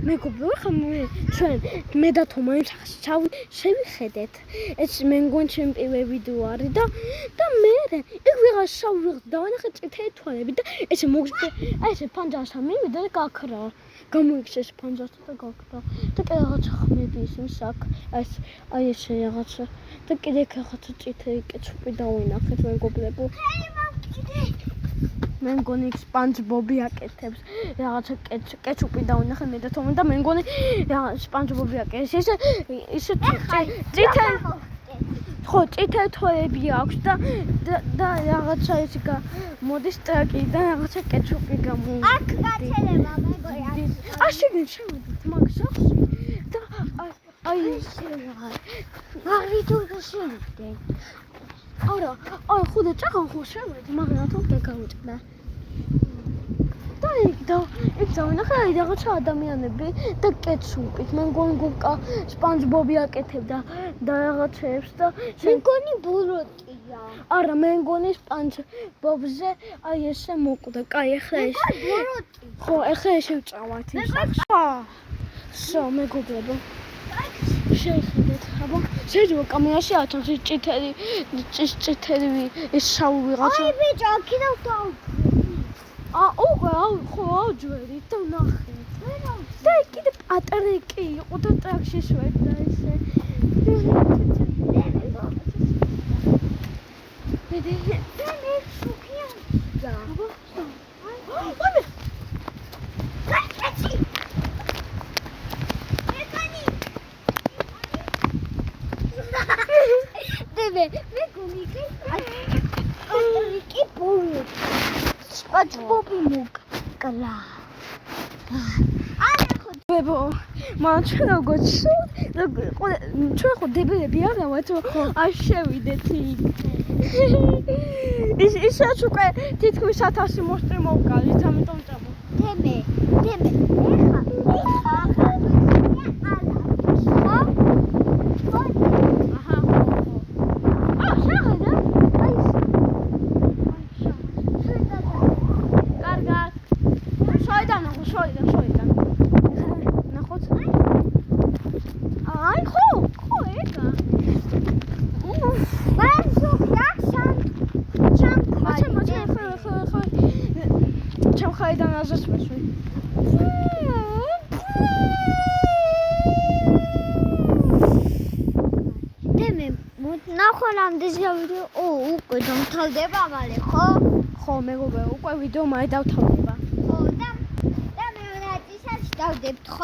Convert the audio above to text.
მეგობრებო, ხა მე და თომა იმ სახში შევიხედეთ. ეს მე მგონი ჩემი პირველი ვიდეო არის და მე იქ ვიღაც შავი დავანახე წითელი თვალები და ესე მოგზდე, აი ესე ფანჯარასთან მივიდა და გაქრა. გამოიქცა ეს ფანჯარასთან და გაქრა. და კიდე რაღაცა ხმები ისმის აქ, აი ესე რაღაცა და კიდე რაღაცა წითელი კეჩუპი დავინახეთ მეგობრებო. მე მგონი სპანჯბობი აკეთებს რაღაცა კეჩუპი დავინახე მე და თომა და მე მგონი სპანჯბობი აკეთებს ისე წითელი ხო წითელი თვალები აქვს და რაღაცა ისე მოდის ტრაკი და რაღაცა კეჩუპი გამოვიდა აქ გაცელება მეგობრებო აშიგენ შევედით მაგ სახში და აი ესე ვიდეო შევიდე არა ხოდა წახან ხო შევედი მაგრამ თორე გავუჭდა და იქ დავინახე რაღაცა ადამიანები და კეჩუპით მე მგონი გუკა სპანჯბობი აკეთებდა და რაღაცებს და მე მგონი ბუროტია არა მე მგონი სპანჯბობზე აი ესე მოკვდა კაი ახლა ეს ბუროტი ხო ახლა ესე ვწავათ ის სო მეგობრებო შეხედეთ აბა შეიძლება კამერაში აჩვენოს ის წითელი ეს შავი ვიღაცა აი ბიჭო აქედან დავუძვი ხო ავჯვერით და ვნახეთ და კიდე პატრიკი იყო და ტრაქში შვერდა ესე მე შუქია და მე გონიკი პატრიკი ბოლო სპანჯბობი მოკლა არა ხო ბებო მაგრამ ჩვენ როგორ ჩვენ ხო დებილები არა ვართ არ შევიდეთ ისაც უკვე თითქმის 1000 მოსტრი მოვკალით ამიტომ წამო დემე ეხა ხაიდან აზრს ვეშვი დემე ნახონამდე ვიდეო უკვე დამთავრდება მალე ხო მეგობრებო უკვე ვიდეო მაინც დავთავრდება ხო და მეორე ნაწილსაც დავდებთ ხო